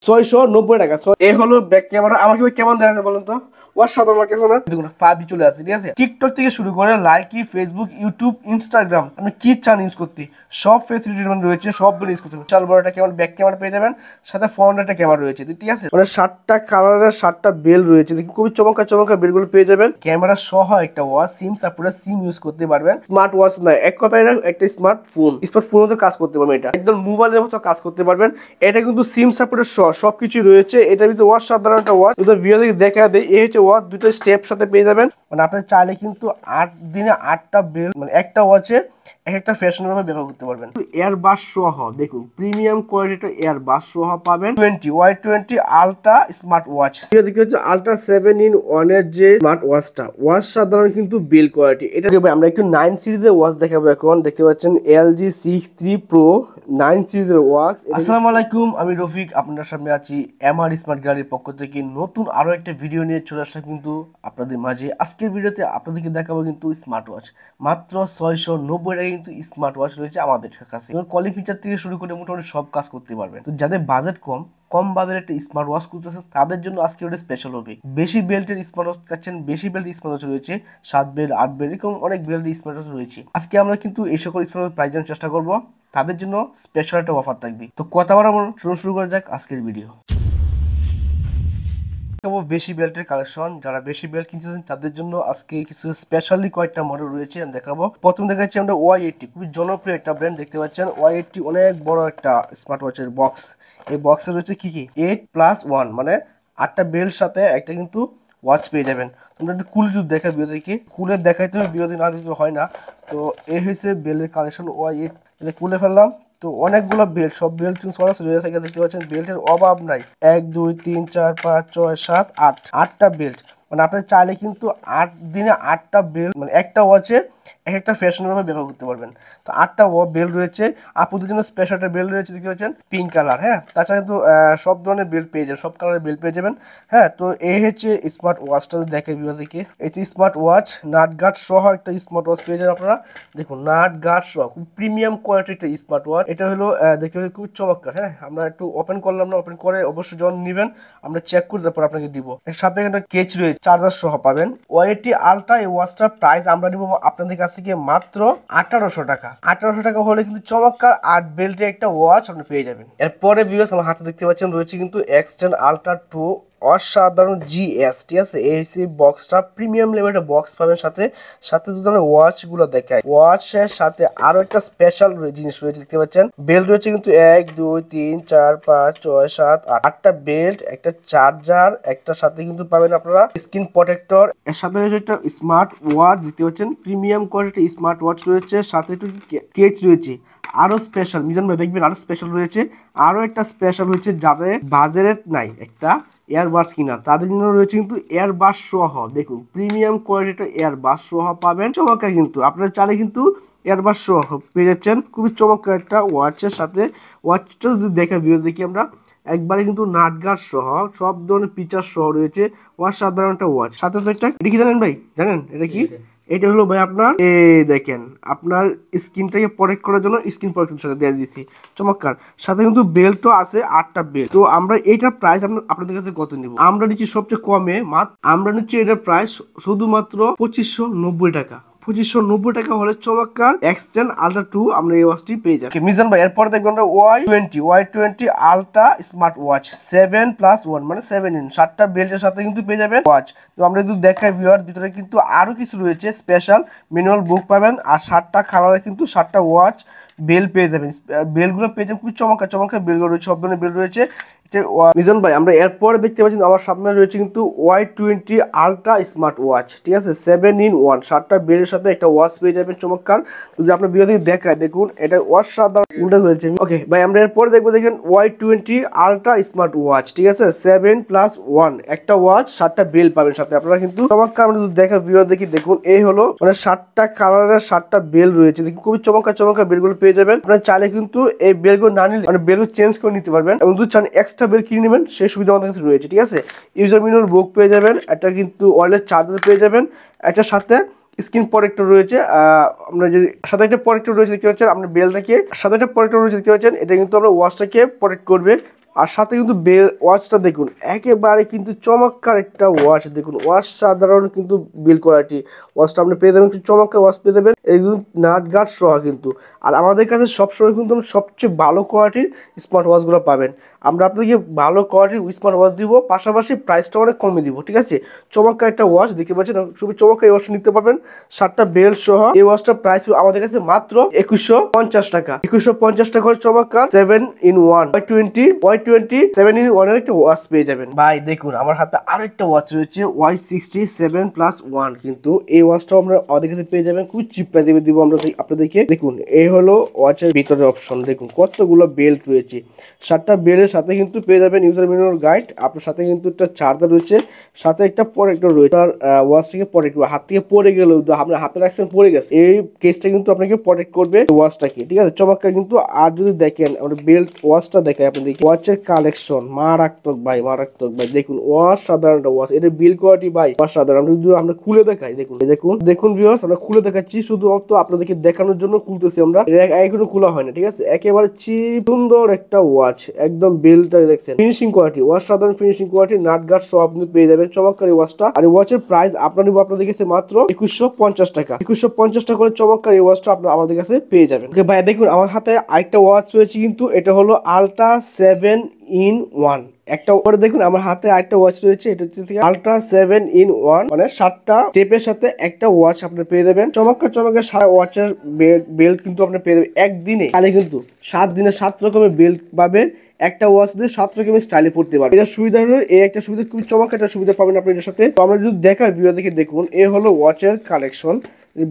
690 টাকা। এই হলো ব্যাক ক্যামেরা। আমাকে কেমন দেখা যায় বলেন তো? অসাধারণ লাগছে না? দেখুন পাবি চলে আসছে, ঠিক আছে? টিকটক থেকে শুরু করে লাইকি, ফেসবুক, ইউটিউব, ইনস্টাগ্রাম, আপনি কি চান ইউজ করতে সব ফেসিলিটি রয়েছে, সবগুলো ইউজ করতে পারবেন। চাল বড় একটা ক্যামেরা, ব্যাক ক্যামেরা পেয়ে যাবেন, সাথে ফ্রন্ট একটা ক্যামেরা রয়েছে, ঠিক আছে? মানে 7টা কালারের 7টা বেল রয়েছে, দেখুন খুবই চমৎকার চমৎকার বেলগুলো পেয়ে যাবেন। ক্যামেরা সহ একটা ওয়াচ, সিম সাপোর্টার, সিম ইউজ করতে পারবেন। স্মার্ট ওয়াচ নয়, এক কথায় একটা স্মার্টফোন। স্মার্টফোনও তো কাজ করতে পারবেন, এটা একদম মোবাইলের মতো কাজ করতে পারবেন। এটা কিন্তু সিম সাপোর্টার সহ সবকিছু রয়েছে। এটার ভিতরে ওয়াচ সাধারণ একটা ওয়াচ, ভিডিও থেকে দেখা দেয়। এই হচ্ছে ওয়াচ, দুটো স্টেপ সাথে পেয়ে যাবেন। মানে আপনি চাইলে কিন্তু 8 দিনে 8টা বেল, মানে একটা ওয়াচে একটা ফ্যাশনের ভাবে ব্যবহার করতে পারবেন। এয়ারবাস সহ দেখুন প্রিমিয়াম কোয়ালিটির এয়ারবাস সহ পাবেন। Y20 আলট্রা স্মার্ট ওয়াচ, দেখতে হচ্ছে আলট্রা 7-in-1 এর যে স্মার্ট ওয়াচটা, ওয়াচ সাধারণ কিন্তু বিল কোয়ালিটি। এটা আমরা একটু 9 সিরিজের ওয়াচ দেখাবো এখন। দেখতে পাচ্ছেন LG 6 Pro 9 সিরিজের ওয়াচ। আসসালামু আলাইকুম, আমি রফিক, আপনার সামনে আছি MR স্মার্ট গাড়ির পক্ষ থেকে নতুন আরো একটা ভিডিও নিয়ে চলে আসলাম কিন্তু আপনাদের মাঝে। আজকের ভিডিওতে আপনাদেরকে দেখাবো কিন্তু স্মার্ট ওয়াচ, মাত্র 690 টাকা কিন্তু স্মার্ট ওয়াচ রয়েছে আমাদের কাছে। কলিং ফিচার থেকে শুরু করে মোটামুটি সব কাজ করতে পারবেন। তো যাদের বাজেট কম বাজেটের একটা স্মার্ট ওয়াচ করতেছেন তাদের জন্য আজকে ওটা স্পেশাল হবে। বেশি বেল্টের স্মার্ট ওয়াচ পাচ্ছেন, বেশি বেল্ট স্মার্ট ওয়াচ রয়েছে, 7 বেল্ট 8 বেল্ট এরকম অনেক বেল্টের স্মার্ট ওয়াচ রয়েছে। আজকে আমরা কিন্তু এই সকল স্মার্ট ওয়াচ প্রাইস জানার চেষ্টা করব, তাদের জন্য স্পেশাল একটা অফার থাকবে। তো কথা বলা শুরু করা যাক আজকের ভিডিও। বেশি বেল্টের কালেকশন, যারা বেশি বেল্ট কিনতেছেন তাদের জন্য আজকে কিছু স্পেশালি কয়েকটা মডেল রয়েছে আমি দেখাবো। প্রথম দেখাচ্ছি আমরা Y80, খুবই জনপ্রিয় একটা ব্র্যান্ড। দেখতে পাচ্ছেন Y80 অনেক বড় একটা স্মার্ট ওয়াচের বক্স। এই বক্সে রয়েছে কি 8+1, মানে 8টা বেল্ট সাথে একটা কিন্তু ওয়াচ পেয়ে যাবেন। তোমরা একটু কুল যদি দেখা বিরোধীকে কুলে দেখাইতে হবে, বিরোধী না দিতে হয় না। তো এই হয়েছে বেল্টের কালেকশন Y80, কুলে ফেললাম। তো অনেকগুলো বেল্ট, সব বেল্ট সরাসরি হয়ে থাকে। দেখতে পাচ্ছেন বেল্টের অভাব নাই, 1 2 3 4 5 6 7 8, 8টা বেল্ট। মানে আপনি চাইলে কিন্তু 8 দিনে 8টা বেল্ট, মানে একটা ওয়াচে একটা ফ্যাশনের ভাবে ব্যবহার করতে পারবেন। তো 8টা বেল্ট রয়েছে। আপুদের জন্য স্পেশাল একটা বেল্ট রয়েছে, দেখতে পাচ্ছেন পিঙ্ক কালার। হ্যাঁ, তাছাড়া কিন্তু সব ধরনের বেল্ট পেয়ে যাবেন, সব কালারের বেল্ট পেয়ে যাবেন। হ্যাঁ, তো এই হচ্ছে স্মার্ট ওয়াচটা দেখে বিভাগে। এটি স্মার্ট ওয়াচ, নাট গার্ড সহ একটা স্মার্ট ওয়াচ পেয়ে যাবেন আপনারা। দেখুন নাট গার্ড সহ খুব প্রিমিয়াম কোয়ালিটির একটা স্মার্ট ওয়াচ। এটা হলো দেখতে খুব চমৎকার। হ্যাঁ, আমরা একটু ওপেন করলাম না, ওপেন করে অবশ্যই যখন নেবেন আমরা চেক করে তারপর আপনাকে দিব। এর সাথে একটা কেচ রয়েছে, চার্জার সহ পাবেন। Y80 আলট্রা এই ওয়াচটার প্রাইস আমরা নিব আপনাদের কাছ থেকে মাত্র 1800 টাকা। 1800 টাকা হলে কিন্তু চমৎকার 8 বেল্টের একটা ওয়াচ আপনি পেয়ে যাবেন। এরপরে ভিউয়ার্স আমার হাতে দেখতে পাচ্ছেন রয়েছে কিন্তু X10 Ultra 2 অসাধারণ GS, ঠিক আছে? এই বক্সটা প্রিমিয়াম লেভেলের বক্স পাবেন, সাথে সাথে যদি আমরা ওয়াচ গুলো দেখাই, ওয়াচের সাথে আরো একটা স্পেশাল জিনিস রয়েছে। দেখতে পাচ্ছেন বেল্ট রয়েছে কিন্তু 1 2 3 4 5 6 7 8, 8টা বেল্ট, একটা চার্জার, একটা সাথে কিন্তু পাবেন আপনারা স্ক্রিন প্রোটেক্টর। এর সাথে রয়েছে একটা স্মার্ট ওয়াচ, দেখতে পাচ্ছেন প্রিমিয়াম কোয়ালিটির স্মার্ট ওয়াচ রয়েছে, সাথে একটু কেচ রয়েছে। আরো স্পেশাল মিজান ভাই দেখবেন, আরো স্পেশাল রয়েছে। আরো একটা স্পেশাল হচ্ছে যাদের বাজেট নাই একটা এয়ারবাস কিনা, তাদের জন্য রয়েছে কিন্তু এয়ারবাস সহ। দেখুন প্রিমিয়াম কোয়ালিটির এয়ারবাস সহ পাবেন, চমৎকার। কিন্তু আপনারা চাইলে কিন্তু এয়ারবাস সহ পেয়ে যাচ্ছেন খুবই চমৎকার একটা ওয়াচের সাথে। ওয়াচটা যদি দেখা ভিডিও দেখি আমরা, একবারে কিন্তু নাটগার্ড সহ সব ধরনের ফিচার সহ রয়েছে। ওয়াচ সাধারণ একটা ওয়াচ, সাথে তো একটা এটা কি জানেন ভাই, জানেন এটা কি? এটা হলো ভাই আপনার দেখেন আপনার স্কিনটাকে প্রোটেক্ট করার জন্য স্কিন প্রোটেক্টর সাথে দিয়ে দিয়েছি, চমৎকার। সাথে কিন্তু বেল্ট তো আছে 8টা বেল্ট। তো আমরা এইটার প্রাইস আপনাদের কাছে কত নিব? আমরা নিচ্ছি সবচেয়ে কমে, আমরা নিচ্ছি এটার প্রাইস শুধুমাত্র 2590 টাকা। 2590 টাকা হলে চমৎকার X10 Ultra 2 আমরা এই ওয়াচটি পেয়ে যাবো। মিজান ভাই এরপর দেখবেন আমরা Y20 আলট্রা স্মার্ট ওয়াচ 7+1, মানে 7-in, 7টা বেল্টের সাথে কিন্তু পেয়ে যাবেন ওয়াচ। তো আমরা যদি দেখাই ভিউয়ার, ভিতরে কিন্তু আরো কিছু রয়েছে, স্পেশাল ম্যানুয়াল বুক পাবেন, আর 7টা কালারে কিন্তু 7টা ওয়াচ বেল পেয়ে যাবেন। বেলগুলো পেয়ে যাবেন খুবই চমৎকার চমৎকার বেলগুলো রয়েছে, সব ধরনের বেল রয়েছে। মিজান ভাই আমরা এরপরে দেখতে পাচ্ছি আমার সামনে রয়েছে কিন্তু Y20 আলট্রা স্মার্ট ওয়াচ, ঠিক আছে? 7-in-1, 7টা বেলের সাথে একটা ওয়াচ পেয়ে যাবেন, চমৎকার। যদি আপনার ভিডিও থেকে দেখায় দেখুন এটা ওয়াচ সাধারণ উল্টা হয়েছে। ওকে ভাই আমরা এরপরে দেখবো, দেখেন Y20 আলট্রা স্মার্ট ওয়াচ, ঠিক আছে? 7+1, একটা ওয়াচ, 7টা বেল পাবেন সাথে আপনারা কিন্তু, চমৎকার। আমরা যদি দেখা ভিডিও দেখি দেখুন এই হলো মানে 7টা কালারের 7টা বেল রয়েছে, দেখুন খুবই চমৎকার চমৎকার বেলগুলো পেয়ে যাবেন। আপনারা চাইলে কিন্তু এই বেলগুলো না নিলে মানে বেলগুলো চেঞ্জ করে নিতে পারবেন, এবং যদি চান এক্সট্রা বেল কিনে নেবেন সেই সুবিধা আমাদের কাছে রয়েছে, ঠিক আছে? ইউজার ম্যানুয়াল বুক পেয়ে যাবেন, একটা কিন্তু ওয়্যারলেস চার্জার পেয়ে যাবেন, একটা সাথে স্ক্রিন প্রোটেক্টর রয়েছে। আমরা যে সাথে একটা প্রোটেক্টর রয়েছে দেখতে পাচ্ছেন, আপনার বেলটাকে সাথে একটা প্রোটেক্টর রয়েছে দেখতে পাচ্ছেন, এটা কিন্তু আমরা ওয়াচটাকে প্রোটেক্ট করবে। আর সাথে কিন্তু ওয়াচটা দেখুন একেবারে কিন্তু চমৎকার একটা ওয়াচ, দেখুন ওয়াচ সাধারণ কিন্তু বিল কোয়ালিটি। ওয়াচটা আপনি পেয়ে যাবেন, চমৎকার ওয়াচ পেয়ে যাবেন একদম নাট গার্ড সহ কিন্তু। আর আমাদের কাছে সবসময় কিন্তু সবচেয়ে ভালো কোয়ালিটির স্মার্ট ওয়াচগুলো পাবেন। আমরা আপনাদেরকে ভালো কোয়ালিটির স্মার্ট ওয়াচ দিব, পাশাপাশি প্রাইসটা অনেক কমে দিব, ঠিক আছে। চমৎকার একটা ওয়াচ দেখতে পাচ্ছেন, খুবই চমৎকার এই ওয়াচটা নিতে পারবেন 7টা বেল্ট সহ। এই ওয়াচটার প্রাইস আমাদের কাছে মাত্র 2150 টাকা। 2150 টাকা চমৎকার 7-in-1 Y20 7-in-1 এর একটা ওয়াচ পেয়ে যাবেন। ভাই দেখুন আমার হাতে আরো একটা ওয়াচ রয়েছে Y67+1, কিন্তু এই ওয়াচটাও আমরা আমাদের কাছে পেয়ে যাবেন খুব চিপ প্রাইসে দিব আমরা আপনাদেরকে। দেখুন এই হলো ওয়াচের ভিতরে অপশন, দেখুন কতগুলো বেল্ট রয়েছে। 7টা বেল্টের সাথে কিন্তু পেয়ে যাবেন ইউজার ম্যানুয়াল গাইড, আপনার সাথে কিন্তু একটা চার্জার রয়েছে, সাথে একটা প্রোটেক্টর রয়েছে। আর ওয়াচ থেকে প্রোটেক্ট হাত থেকে পড়ে গেল, আপনার হাতে রাখছেন পড়ে গেছে, এই কেসটা কিন্তু আপনাকে প্রোটেক্ট করবে ওয়াচটাকে, ঠিক আছে। চমৎকার কিন্তু। আর যদি দেখেন আমরা বেল্ট ওয়াচটা দেখাই আপনাদেরকে, ওয়াচের কালেকশন মারাত্মক ভাই, মারাত্মক ভাই। দেখুন ওয়াচ সাধারণ ওয়াচ, এটা বিল কোয়ালিটি ভাই ওয়াচ সাধারণ। আমরা খুলে দেখাই, দেখুন দেখুন দেখুন ভিউয়ার্স, আমরা খুলে দেখাচ্ছি শুধুমাত্র আপনাদেরকে দেখানোর জন্য খুলতেছি আমরা, এখনো খোলা হয় না, ঠিক আছে। একেবারে চিপ সুন্দর একটা ওয়াচ, একদম বেল্টটা দেখছেন ফিনিশিং কোয়ালিটি, ওয়াচ সাধারণ ফিনিশিং কোয়ালিটি, নাট গার্ড সব আপনি পেয়ে যাবেন। চমৎকার এই ওয়াচটা। আর এই ওয়াচের প্রাইস আপনাদের কাছে মাত্র 2150 টাকা। 2150 টাকা করে চমৎকার এই ওয়াচটা আপনারা আমাদের কাছে পেয়ে যাবেন। ওকে ভাই দেখুন আমার হাতে আরেকটা ওয়াচ রয়েছে, কিন্তু এটা হলো আলট্রা 7-in-1 একটা। পরে দেখুন আমার হাতে আরেকটা ওয়াচ রয়েছে, এটা হচ্ছে আলট্রা 7-in-1, মানে 7টা স্টেপের সাথে একটা ওয়াচ আপনি পেয়ে যাবেন। চমৎকার চমৎকার ওয়াচের বেল্ট কিন্তু আপনি পেয়ে যাবেন একদিনে, তাহলে কিন্তু 7 দিনে 7 রকমের বেল্ট পাবেন। একটা ওয়াচ দিয়ে 7 রকমের স্টাইলে পড়তে পারবেন। এটা সুবিধা হলো এই একটা সুবিধা, খুবই চমৎকার একটা সুবিধা পাবেন আপনি এটার সাথে। তো আমরা যদি দেখাই ভিডিও দেখে দেখুন, এ হলো ওয়াচের কালেকশন।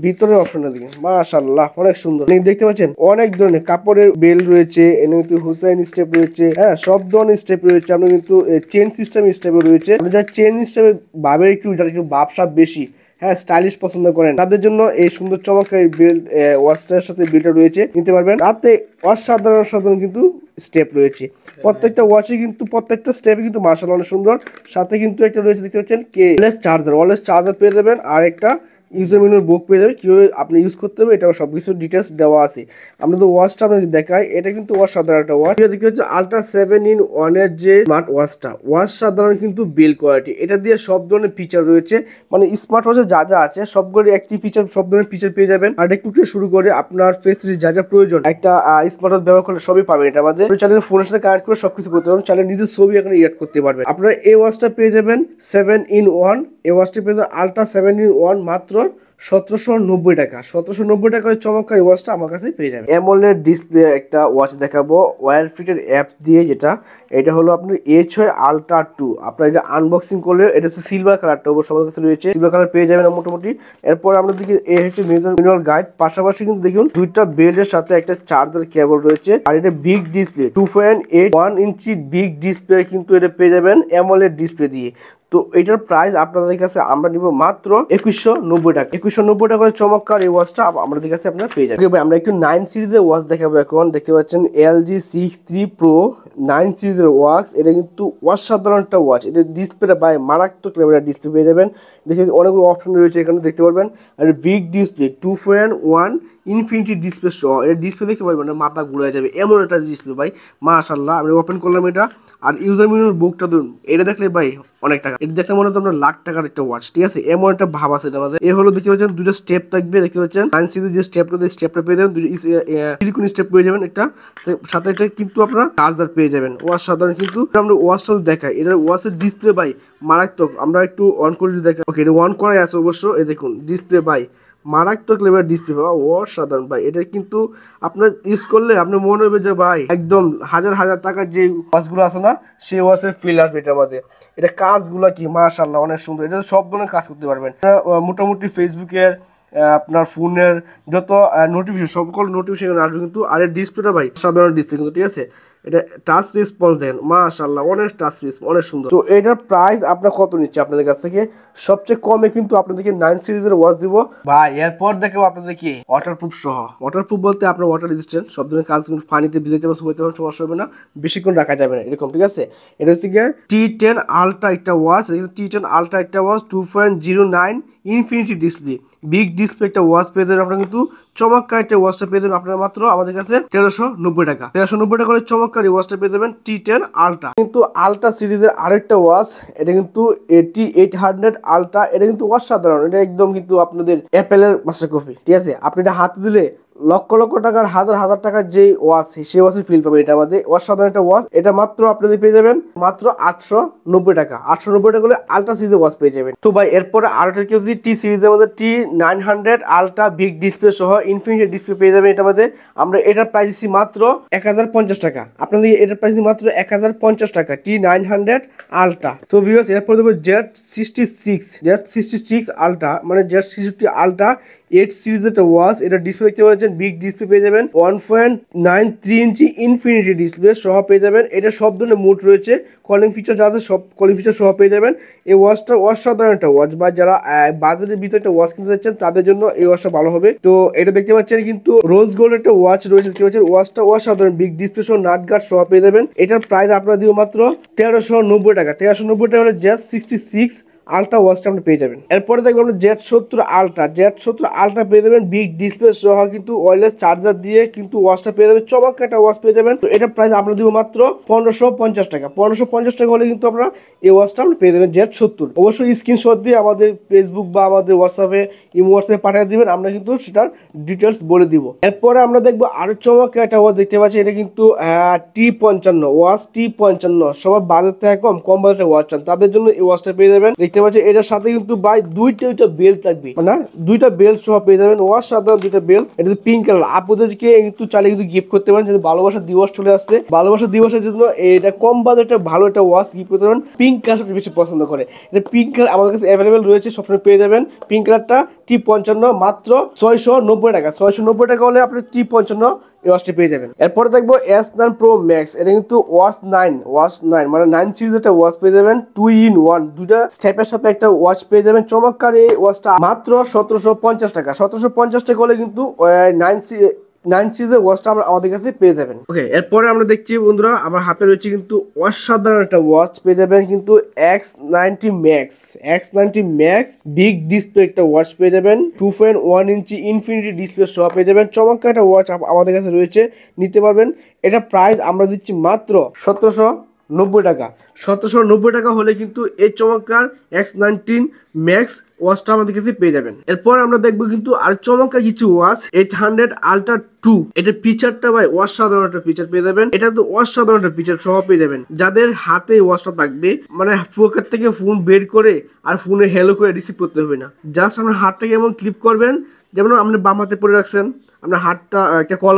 ভিতরের অপশনটা দেখুন মাশাআল্লাহ অনেক সুন্দর। দেখতে পাচ্ছেন অনেক ধরনের কাপড়ের বেল রয়েছে, এখানে কিন্তু হুসাইন স্টেপ রয়েছে, হ্যাঁ সব ধরনের স্টেপ রয়েছে। আপনি কিন্তু চেন সিস্টেম স্টেপে রয়েছে, আপনি যা চেন সিস্টেমে ভাবে একটু যারা একটু ভাবসাব বেশি, হ্যাঁ স্টাইলিশ পছন্দ করেন, তাদের জন্য এই সুন্দর চমৎকার বেল্ট ওয়াচটার সাথে বেল্টটা রয়েছে, নিতে পারবেন। রাতে অসাধারণ কিন্তু স্টেপ রয়েছে প্রত্যেকটা ওয়াচে, কিন্তু প্রত্যেকটা স্টেপে কিন্তু মাশাআল্লাহ অনেক সুন্দর। সাথে কিন্তু একটা রয়েছে দেখতে পাচ্ছেন ওয়্যারলেস চার্জার পেয়ে যাবেন, আর একটা ইউজার ম্যানুয়াল বুক পেয়ে যাবে, কীভাবে আপনি ইউজ করতে হবে এটা সব কিছু ডিটেলস দেওয়া আছে। আমরা তো ওয়াচটা আপনাদের দেখাই, এটা কিন্তু ওয়াচ সাধারণ একটা ওয়াচ। দেখতে হচ্ছে আলট্রা 7-in-1 এর যে স্মার্ট ওয়াচটা, ওয়াচ সাধারণ কিন্তু বিল কোয়ালিটি, এটা দিয়ে সব ধরনের ফিচার রয়েছে, মানে স্মার্ট ওয়াচে যা যা আছে সবগুলো একটি ফিচার, সব ধরনের ফিচার পেয়ে যাবেন। আর একটু শুরু করে আপনার ফেসিলিটি যা যা প্রয়োজন একটা স্মার্ট ওয়াচ ব্যবহার করলে সবই পাবেন। এটা আমাদের চ্যানেল ফোনের সাথে কানেক্ট করে সবকিছু করতে পারবেন, চ্যানেল নিজের ছবি এখানে এড করতে পারবেন। আপনারা এই ওয়াচটা পেয়ে যাবেন 7-in-1, এই ওয়াচটা পেয়ে যাবেন আলট্রা 7-in-1 মাত্র 1790 টাকা। 1790 টাকায় চমৎকার ওয়াচটা আমার কাছে পেয়ে যাবে। অ্যামোলেড ডিসপ্লে একটা ওয়াচ দেখাবো ওয়্যার ফিটের অ্যাপস দিয়ে, এটা হলো আপনার H6 Ultra 2। আপনার এটা আনবক্সিং করলে এটা হচ্ছে সিলভার কালারটা অবশ্য আমাদের কাছে রয়েছে, সিলভার কালার পেয়ে যাবেন মোটামুটি। এরপর আমরা দেখি এই হচ্ছে ম্যানুয়াল গাইড, পাশাপাশি কিন্তু দেখুন দুইটা বেল্টের সাথে একটা চার্জার কেবল রয়েছে। আর এটা বিগ ডিসপ্লে 2.81 ইঞ্চি বিগ ডিসপ্লে কিন্তু এটা পেয়ে যাবেন অ্যামোলেড ডিসপ্লে দিয়ে। তো এটার প্রাইস আপনাদের কাছে আমরা নিব মাত্র 2190 টাকা। 2190 টাকা চমৎকার এই ওয়াচটা আমাদের কাছে আপনারা পেয়ে যাবেন। ভাই আমরা একটু 9 সিরিজের ওয়াচ দেখাবো এখন। দেখতে পাচ্ছেন LG 6 Pro 9 সিরিজের ওয়াচ, এটা কিন্তু অসাধারণ একটা ওয়াচ। এটা ডিসপ্লেটা ভাই মারাত্মক লেভেলের ডিসপ্লে পেয়ে যাবেন। দেখেন অনেকগুলো অপশন রয়েছে এখানে দেখতে পারবেন। আর বিগ ডিসপ্লে 2.1 ইনফিনিটি ডিসপ্লে সহ, এটা ডিসপ্লে দেখতে পারবেন না, মাথা ঘুরে যাবে এমন একটা ডিসপ্লে ভাই মাশাআল্লাহ। আমি ওপেন করলাম এটা, আর ইউজার ম্যানুয়াল বুকটা ধরুন, এটা দেখলে ভাই অনেক টাকা, এটা দেখলে মনে হয় আমরা লাখ টাকার একটা ওয়াচ, ঠিক আছে। এমন একটা ভাব আছে এটা আমাদের। এ হলো দেখতে পাচ্ছেন দুটো স্টেপ থাকবে, দেখতে পাচ্ছেন 9 সিরিজ যে স্টেপটা পেয়ে যাবেন, সিলিকন স্টেপ পেয়ে যাবেন একটা, সাথে এটা কিন্তু আপনারা চার্জার পেয়ে যাবেন। ওয়াচ সাধারণ কিন্তু আমরা ওয়াচটা দেখাই, এটা ওয়াচের ডিসপ্লে ভাই মারাত্মক। আমরা একটু অন করে যদি দেখাই, ওকে এটা অন করাই আছে অবশ্য, এই দেখুন ডিসপ্লে ভাই মারাত্মক লেভেলের ডিসপ্লে পাওয়া অসাধারণ ভাই। এটা কিন্তু আপনার ইউজ করলে আপনার মনে হবে যে ভাই একদম হাজার টাকার যে ওয়াচগুলো আছে না, সেই ওয়াচের ফিল আসবে এটার মধ্যে। এটা কাজগুলো কি মাশাআল্লাহ অনেক সুন্দর, এটা সব ধরনের কাজ করতে পারবেন। মোটামুটি ফেসবুকের আপনার ফোনের যত নোটিফিকেশন সকল নোটিফিকেশন আসবে কিন্তু। আর এর ডিসপ্লেটা ভাই সাধারণ ডিসপ্লে কিন্তু, ঠিক আছে। এটা টাচ রেসপন্স দেন মাশাআল্লাহ অনেক টাচ রেসপন্স অনেক সুন্দর। তো এটার প্রাইস আপনার কত নিচ্ছে আপনাদের কাছ থেকে? সবচেয়ে কমে কিন্তু আপনাদেরকে 9 সিরিজের ওয়াচ দিব ভাই। এরপর দেখো আপনাদেরকে ওয়াটারপ্রুফ সহ, ওয়াটারপ্রুফ বলতে আপনার ওয়াটার রেজিস্ট্যান্ট, সব ধরনের কাজ পানিতে ভিজাইতে পারবেন, শুকাইতে পারবেন, সমস্যা হবে না, বেশিক্ষণ রাখা যাবে না এরকম, ঠিক আছে। এটা হচ্ছে গিয়ে T10 Ultra একটা ওয়াচ, T10 Ultra একটা watch 2.09 infinity display big display একটা ওয়াচ পেয়ে যাবেন আপনারা কিন্তু চমৎকার একটা ওয়াচটা পেয়ে যাবেন আপনারা মাত্র আমাদের কাছে 1390 টাকা। 1390 টাকা হলে চমৎকার এই ওয়াচটা পেয়ে যাবেন T10 আলট্রা। কিন্তু আলট্রা সিরিজের আরেকটা ওয়াচ, এটা কিন্তু AT800 আলট্রা। এটা কিন্তু অসাধারণ, এটা একদম কিন্তু আপনাদের অ্যাপেলের মাস্টার কপি, ঠিক আছে। আপনি এটা হাতে দিলে লক্ষ লক্ষ টাকার, হাজার হাজার টাকার যে ওয়াচ, সেই ওয়াচের ফিল পাবেন। এটা আমাদের অসাধারণ একটা ওয়াচ। এটা মাত্র আপনাদের পেয়ে যাবেন মাত্র 890 টাকা। 890 টাকা হলে আলট্রা সিরিজের ওয়াচ পেয়ে যাবেন। তো ভাই এরপরে আরেকটা কি হচ্ছে টি সিরিজের মধ্যে T900 আলট্রা বিগ ডিসপ্লে সহ ইনফিনিটি ডিসপ্লে পেয়ে যাবেন। এটার মধ্যে আমরা এটার প্রাইস দিচ্ছি মাত্র 1050 টাকা। আপনাদের এটার প্রাইস মাত্র 1050 টাকা T900 আলট্রা। তো ভিউয়ার্স এরপর দেবো Z66 আলট্রা, মানে Z66 আলট্রা 8 সিরিজের একটা ওয়াচ। এটা ডিসপ্লে দেখতে পাচ্ছেন বিগ ডিসপ্লে পেয়ে যাবেন, 1.93 ইঞ্চি ইনফিনিটি ডিসপ্লে সহ পেয়ে যাবেন। এটা সব ধরনের মোড রয়েছে, কলিং ফিচার যা আছে সব কলিং ফিচার সহ পেয়ে যাবেন। এই ওয়াচটা অসাধারণ একটা ওয়াচ, বা যারা বাজেটের ভিতরে একটা ওয়াচ কিনতে চাচ্ছেন তাদের জন্য এই ওয়াচটা ভালো হবে। তো এটা দেখতে পাচ্ছেন কিন্তু রোজ গোল্ড একটা ওয়াচ রয়েছে, দেখতে পাচ্ছেন ওয়াচটা অসাধারণ, বিগ ডিসপ্লে সহ নাট গার্ড সহ পেয়ে যাবেন। এটার প্রাইস আপনারা দিব মাত্র 1390 টাকা। 1390 টাকা হলে Z66 আলট্রা ওয়াচটা আপনি পেয়ে যাবেন। এরপরে দেখবেন আপনি Z70 আলট্রা পেয়ে যাবেন বিগ ডিসপ্লে সহ, কিন্তু ওয়্যারলেস চার্জার দিয়ে কিন্তু ওয়াচটা পেয়ে যাবেন। চমৎকার একটা ওয়াচ পেয়ে যাবেন। তো এটা প্রাইস আমরা দিব মাত্র 1550 টাকা। 1550 টাকা হলে কিন্তু আপনারা এই ওয়াচটা আপনি পেয়ে যাবেন Z70। অবশ্যই স্ক্রিনশট দিয়ে আমাদের ফেসবুক বা আমাদের হোয়াটসঅ্যাপে হোয়াটসঅ্যাপে পাঠিয়ে দিবেন, আমরা কিন্তু সেটার ডিটেলস বলে দিব। এরপরে আমরা দেখবো আরো চমৎকার একটা ওয়াচ দেখতে পাচ্ছি। এটা কিন্তু T55 ওয়াচ, T55 সবার বাজেট থেকে কম বাজেটের ওয়াচ চান তাদের জন্য এই ওয়াচটা পেয়ে যাবেন। দেখতে পাচ্ছেন এটার সাথে কিন্তু ভাই দুইটা বেল্ট থাকবে, মানে দুইটা বেল্ট সহ পেয়ে যাবেন। ওয়াচ সাধারণ দুইটা বেল্ট, এটা পিঙ্ক কালার। আপুদেরকে কিন্তু চাইলে কিন্তু গিফট করতে পারেন, যেহেতু ভালোবাসার দিবস চলে আসছে। ভালোবাসার দিবসের জন্য এটা কম বাজেটে ভালো একটা ওয়াচ গিফট করতে পারেন। পিঙ্ক কালারটা বেশি পছন্দ করে, এটা পিঙ্ক কালার আমাদের কাছে অ্যাভেলেবেল রয়েছে, সবসময় পেয়ে যাবেন। পিঙ্ক কালারটা T55 মাত্র 690 টাকা। 690 টাকা হলে আপনি T55 এই ওয়াচটি পেয়ে যাবেন। এরপরে দেখবো S9 Pro Max। এটা কিন্তু ওয়াচ 9 মানে 9 সিরিজের একটা ওয়াচ পেয়ে যাবেন, 2-in-1 দুইটা স্টেপের সাথে একটা ওয়াচ পেয়ে যাবেন। চমৎকার এই ওয়াচটা মাত্র 1750 টাকা। 1750 টাকা হলে কিন্তু 9 সিরিজের ওয়াচটা আমাদের কাছে পেয়ে যাবেন। ওকে, এরপরে আমরা দেখছি বন্ধুরা আমার হাতে রয়েছে কিন্তু অসাধারণ একটা ওয়াচ পেয়ে যাবেন, কিন্তু X90 Max বিগ ডিসপ্লে একটা ওয়াচ পেয়ে যাবেন। 2.1 ইঞ্চি ইনফিনিটি ডিসপ্লে সহ পেয়ে যাবেন। চমৎকার একটা ওয়াচ আমাদের কাছে রয়েছে, নিতে পারবেন। এটা প্রাইস আমরা দিচ্ছি মাত্র 1790 টাকা। 1790 টাকা হলে কিন্তু এই চমৎকার X90 Max ওয়াচটা আমাদের কাছে পেয়ে যাবেন। এরপর আমরা দেখবো কিন্তু আর চমৎকার কিছু ওয়াচ 800 আলট্রা 2। এটা ফিচারটা ভাই অসাধারণ একটা ফিচার পেয়ে যাবেন। এটা তো অসাধারণ একটা ফিচার সহ পেয়ে যাবেন। যাদের হাতে ওয়াচটা থাকবে, মানে পকেট থেকে ফোন বের করে আর ফোনে হ্যালো করে রিসিভ করতে হবে না, জাস্ট আপনার হাতটাকে এমন ক্লিপ করবেন, যেমন আপনি বাম হাতে পরে রাখছেন, আপনার হাতটা একটা কল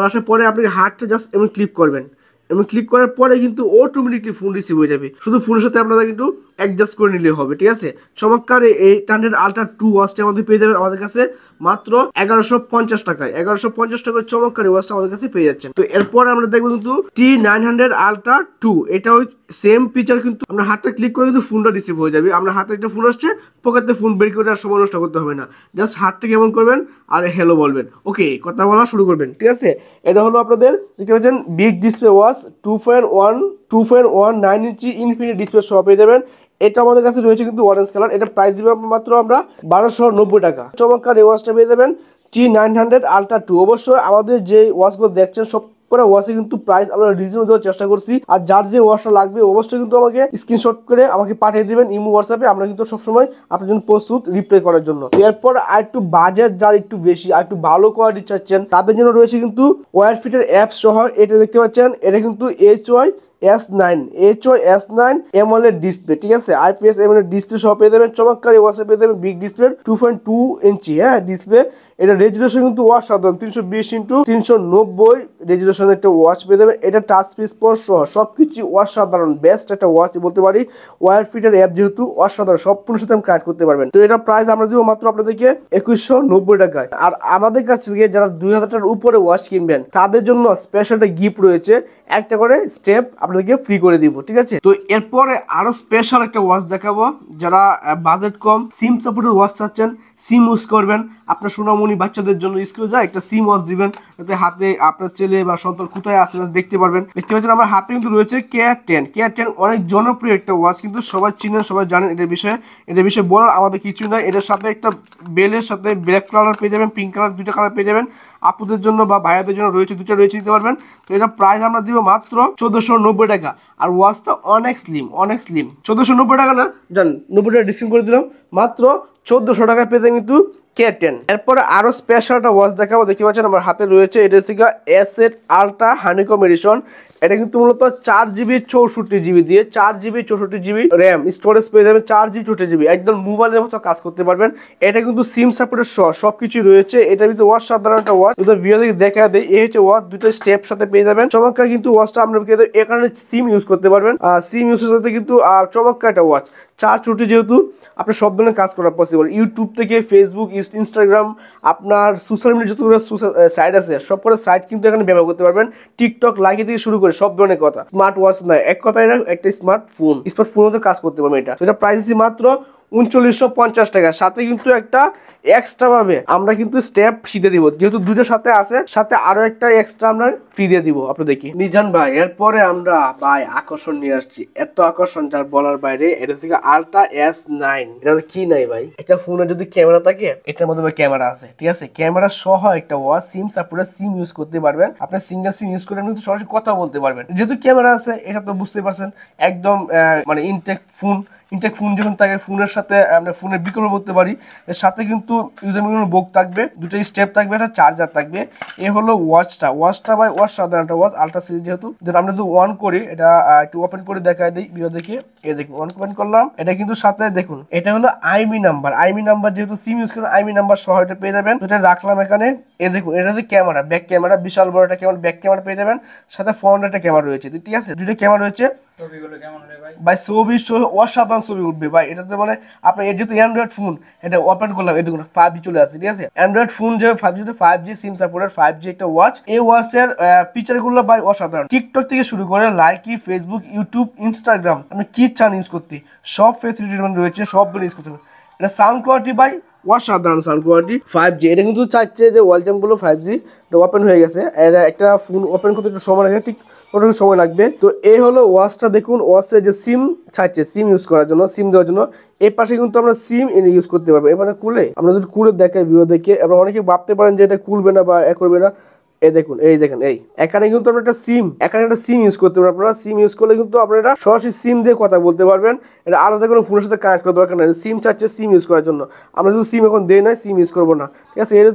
আসার পরে আপনি হাতটা জাস্ট এমন ক্লিপ করবেন, এবং ক্লিক করার পরে কিন্তু অটোমেটিকলি ফোন রিসিভ হয়ে যাবে। শুধু ফোনের সাথে আপনারা কিন্তু অ্যাডজাস্ট করে নিলে হবে, ঠিক আছে। চমৎকার এই 800 আলট্রা 2 ওয়াচটা আমাদের পেয়ে যাবেন আমাদের কাছে মাত্র 1150 টাকায়। 1150 টাকার চমৎকার এই ওয়াচটা আমাদের কাছে পেয়ে যাচ্ছেন। তো এরপর আমরা দেখবো কিন্তু T900 আলট্রা 2। এটা ওই সেম ফিচার, কিন্তু আপনার হাতটা ক্লিক করে কিন্তু ফোনটা রিসিভ হয়ে যাবে। আপনার হাতে একটা ফোন আসছে, পকেটে ফোন বের করে আর সময় নষ্ট করতে হবে না, জাস্ট হাতটা কেমন করবেন আর হ্যালো বলবেন, ওকে কথা বলা শুরু করবেন, ঠিক আছে। এটা হলো আপনাদের দেখতে পাচ্ছেন বিগ ডিসপ্লে ওয়াচ, 2.19 ইঞ্চি ইনফিনিটি ডিসপ্লে সহ পেয়ে যাবেন। এটা আমাদের কাছে রয়েছে কিন্তু অরেঞ্জ কালার। এটা প্রাইস দিবে মাত্র আমরা 1290 টাকা। চমৎকার এই ওয়াচটা পেয়ে যাবেন T900 আলট্রা 2। অবশ্যই আমাদের যে ওয়াচগুলো দেখছেন সব করে ওয়াচে কিন্তু প্রাইস আমরা রিজনেবল দেওয়ার চেষ্টা করছি। আর যার যে ওয়াচটা লাগবে অবশ্যই কিন্তু আমাকে স্ক্রিনশট করে আমাকে পাঠিয়ে দিবেন হোয়াটসঅ্যাপে। আমরা কিন্তু সবসময় আপনার জন্য প্রস্তুত রিপ্লাই করার জন্য। এরপর আর একটু বাজেট যার একটু বেশি আর একটু ভালো কোয়ালিটি চাচ্ছেন তাদের জন্য রয়েছে কিন্তু ওয়্যার ফিটের অ্যাপ সহ। এটা দেখতে পাচ্ছেন, এটা কিন্তু HY AMOLED ডিসপ্লে, ঠিক আছে। IPS AMOLED ডিসপ্লে সহ পেয়ে যাবেন। চমৎকার এই ওয়াচে পেয়ে যাবেন বিগ ডিসপ্লে 2.2 ইঞ্চি ডিসপ্লে। এটা রেজুলেশন কিন্তু অসাধারণ, 320x390 রেজুলেশনের একটা ওয়াচ পেয়ে যাবেন। এটা টাচ স্পর্শ সহ সবকিছু অসাধারণ, বেস্ট একটা ওয়াচ বলতে পারি। ওয়্যার ফিটের অ্যাপ যেহেতু অসাধারণ, সব ফোনের সাথে কানেক্ট করতে পারবেন। তো এটা প্রাইস আমরা দিব মাত্র আপনাদেরকে 2190 টাকায়। আর আমাদের কাছ থেকে যারা 2000 টাকার উপরে ওয়াচ কিনবেন তাদের জন্য স্পেশাল একটা গিফট রয়েছে, একটা করে স্টেপ আপনাদেরকে ফ্রি করে দিব, ঠিক আছে। তো এরপরে আরো স্পেশাল একটা ওয়াচ দেখাবো, যারা বাজেট কম সিম সাপোর্টের ওয়াচ চাচ্ছেন, সিম ইউজ করবেন, আপনার সোনামণি দিদিমণি বাচ্চাদের জন্য স্কুলে যায় একটা সিম ওয়াচ দিবেন, যাতে হাতে আপনার ছেলে বা সন্তান কোথায় আছে দেখতে পারবেন। দেখতে পাচ্ছেন আমার হাতে কিন্তু রয়েছে কেয়ার 10 অনেক জনপ্রিয় একটা ওয়াচ, কিন্তু সবাই চিনেন, সবাই জানেন এটার বিষয়ে বলার আমাদের কিছু নাই। এটার সাথে একটা বেলের সাথে ব্ল্যাক কালার পেয়ে যাবেন, পিঙ্ক কালার, দুইটা কালার পেয়ে যাবেন। আপুদের জন্য বা ভাইয়াদের জন্য রয়েছে, দুটো রয়েছে, নিতে পারবেন। তো এটা প্রাইস আমরা দিব মাত্র 1490 টাকা। আর ওয়াচটা অনেক স্লিম 1490 টাকা না, জান 90 টাকা ডিসকাউন্ট করে দিলাম, মাত্র 1400 টাকা পেতে কিন্তু K10। এরপরে আরো স্পেশাল একটা ওয়াচ দেখাবো। দেখতে পাচ্ছেন আমার হাতে রয়েছে, এটা হচ্ছে এসেট আলট্রা হানিকম এডিশন। এটা কিন্তু মূলত 4GB 64GB দিয়ে 4GB 64GB র্যাম স্টোরেজ পেয়ে যাবেন, 4GB 64GB, একদম মোবাইলের মতো কাজ করতে পারবেন। এটা কিন্তু সিম সাপোর্টের সবকিছু রয়েছে। এটা কিন্তু ওয়াচ সাধারণ একটা ওয়াচ, যদি ভিডিও দেখা দেয় এই হচ্ছে ওয়াচ, দুটো স্টেপ সাথে পেয়ে যাবেন। চমৎকার কিন্তু ওয়াচটা আমরা এখানে সিম ইউজ করতে পারবেন। সিম ইউজের সাথে কিন্তু চমৎকার একটা ওয়াচ, 4 যেহেতু আপনার সব ধরনের কাজ করা পসিবল। ইউটিউব থেকে ফেসবুক, ইনস্টাগ্রাম, আপনার সোশ্যাল মিডিয়া যতগুলো সাইট আছে সব করে সাইট কিন্তু এখানে ব্যবহার করতে পারবেন। টিকটক, লাইকি থেকে শুরু করে সব ধরনের কথা। স্মার্ট ওয়াচ নয়, এক কথায় একটা স্মার্টফোন মতো কাজ করতে পারবেন। এটা প্রাইস আছে মাত্র 3950 টাকা। সাথে কিন্তু একটা এক্সট্রা ভাবে আমরা কিন্তু স্টেপ ফ্রি দিয়ে দিব, যেহেতু দুটোর সাথে আছে, সাথে আরো একটা এক্সট্রা আমরা ফ্রি দিয়ে দিব আপনাদেরকে। মিজান ভাই, এরপরে আমরা ভাই আকর্ষণ নিয়ে আসছি, এত আকর্ষণ যার বলার বাইরে। এটা হচ্ছে আলট্রা S9। এটা কি নাই ভাই, একটা ফোনে যদি ক্যামেরা থাকে, এটার মধ্যে ক্যামেরা আছে, ঠিক আছে, ক্যামেরা সহ একটা ওয়াচ, সিম সাপোর্টের, সিম ইউজ করতে পারবেন। আপনি সিঙ্গেল সিম ইউজ করে কিন্তু সরাসরি কথা বলতে পারবেন, যেহেতু ক্যামেরা আছে। এটা তো বুঝতে পারছেন, একদম মানে ইনটেক ফোন যখন থাকে, ফোনের সাথে আমরা ফোনের বিকল্প বলতে পারি। এর সাথে কিন্তু ইউজার ম্যানুয়াল বুক থাকবে, দুটো স্টেপ থাকবে, একটা চার্জার থাকবে। এ হলো ওয়াচটা ভাই, ওয়াচ সাধারণ একটা ওয়াচ, আলট্রা সিরিজ যেহেতু। আমরা যদি অন করি, এটা একটু ওপেন করে দেখায় দিই ভিডিও দেখে। এই দেখুন, অন ওপেন করলাম, এটা কিন্তু সাথে দেখুন, এটা হলো আইমি নাম্বার, যেহেতু সিম ইউজ করে আইমি নাম্বার সহ এটা পেয়ে যাবেন। এটা রাখলাম এখানে। এ দেখুন, এটা হচ্ছে ক্যামেরা, ব্যাক ক্যামেরা, বিশাল বড় একটা ক্যামেরা, ব্যাক ক্যামেরা পেয়ে যাবেন। সাথে ফ্রন্ট একটা ক্যামেরা রয়েছে, ঠিক আছে, দুটো ক্যামেরা রয়েছে ভাই। ছবি অসাধারণ ছবি উঠবে ভাই এটাতে। মানে আপনি যেহেতু অ্যান্ড্রয়েড ফোন, এটা ওপেন করলাম, এই দেখুন 5G চলে আসছে, ঠিক আছে। অ্যান্ড্রয়েড ফোন যে 5G সিম সাপোর্টের 5G একটা ওয়াচ। এই ওয়াচের ফিচার গুলো ভাই অসাধারণ। টিকটক থেকে শুরু করে লাইকি, ফেসবুক, ইউটিউব, ইনস্টাগ্রাম, আপনি কি চান ইউজ করতে, সব ফেসিলিটি রয়েছে, সব ইউজ করতে পারবেন। এটা সাউন্ড কোয়ালিটি ভাই অসাধারণ, সাউন্ড কোয়ালিটি 5G। এটা কিন্তু চাচ্ছে যে ওয়াল চ্যাম্পগুলো 5G ওপেন হয়ে গেছে। এটা একটা ফোন ওপেন করতে একটু সময় লাগে, ঠিক ওটা সময় লাগবে। তো এই হলো ওয়াচটা। দেখুন, ওয়াচের যে সিম চাচ্ছে, সিম ইউজ করার জন্য, সিম দেওয়ার জন্য এই পাশে কিন্তু আমরা সিম এনে ইউজ করতে পারবো। এখানে খুলে আমরা যদি খুলে দেখাই ভিডিও দেখে, এবং অনেকে ভাবতে পারেন যে এটা খুলবে না বা করবে না। এই দেখুন, এখানে কিন্তু আমরা একটা সিম ইউজ করতে পারবেন। আপনারা সিম ইউজ করলে কিন্তু আপনারা সরাসরি সিম দিয়ে কথা বলতে পারবেন। এটা আলাদা কোনো ফোনের সাথে কানেক্ট করার দরকার নেই। সিম চাচ্ছে সিম ইউজ করার জন্য, আমরা যদি সিম এখন দেই না, সিম ইউজ করবো না, ঠিক আছে। এটা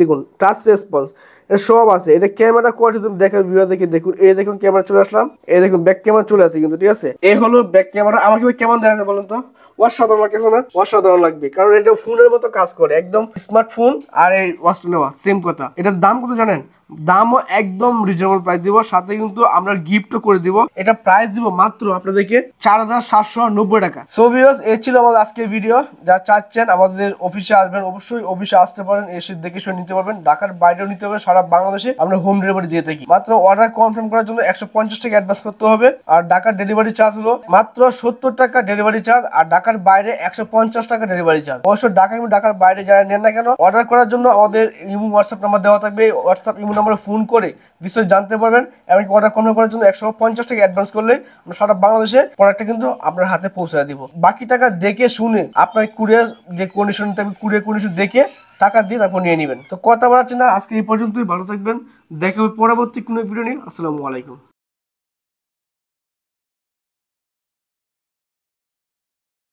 দেখুন, টাচ রেসপন্স, এটা সব আছে। এটা ক্যামেরা কোয়ালিটি তুমি দেখেন, ভিডিও দেখে দেখুন। এই দেখুন ক্যামেরা চলে আসলাম, এই দেখুন ব্যাক ক্যামেরা চলে আসছে কিন্তু, ঠিক আছে। এই হলো ব্যাক ক্যামেরা। আমাকে কেমন দেখা যায় বলেন তো? অসাধারণ লাগছে না? অসাধারণ লাগবে, কারণ এটা ফোনের মতো কাজ করে, একদম স্মার্টফোন। আর এই ওয়াচটা নেওয়া সেম কথা। এটার দাম কত জানেন? দামও একদম রিজনেবল প্রাইস দিব, সাথে কিন্তু আমরা গিফটও করে দিব। এটা প্রাইস দিব মাত্র আপনাদেরকে 4790 টাকা। সো ভিউয়ার্স, এই ছিল আমাদের আজকের ভিডিও। যা চাচ্ছেন আমাদের অফিসে আসবেন, অবশ্যই অফিসে আসতে পারেন, এসে দেখে শুনে নিতে পারবেন। ঢাকার বাইরেও নিতে পারবেন, সারা বাংলাদেশে আমরা হোম ডেলিভারি দিয়ে থাকি। মাত্র অর্ডার কনফার্ম করার জন্য 150 টাকা অ্যাডভান্স করতে হবে। আর ঢাকার ডেলিভারি চার্জ হলো মাত্র 70 টাকা ডেলিভারি চার্জ। আর ঢাকার বাইরে 150 টাকা ডেলিভারি চার্জ। অবশ্য ঢাকা এবং ঢাকার বাইরে যারা নেন না কেন, অর্ডার করার জন্য আমাদের ইমো হোয়াটসঅ্যাপ নাম্বার দেওয়া থাকবে। হোয়াটসঅ্যাপ ইমো নাম্বারে ফোন করে বিস্তারিত জানতে পারবেন। এমনকি অর্ডার কনফার্ম করার জন্য 150 টাকা অ্যাডভান্স করলে আমরা সারা বাংলাদেশে প্রোডাক্টটা কিন্তু আপনার হাতে পৌঁছে দিব। বাকি টাকা দেখে শুনে আপনার কুরিয়ার যে কন্ডিশন থাকবে, কুরিয়ার কন্ডিশন দেখে টাকা দিয়ে তারপর নিয়ে নেবেন। তো কথা বলাচ্ছি না, আজকে এই পর্যন্তই। ভালো থাকবেন, দেখা হবে পরবর্তী কোনো ভিডিও নিয়ে। আসসালামু আলাইকুম।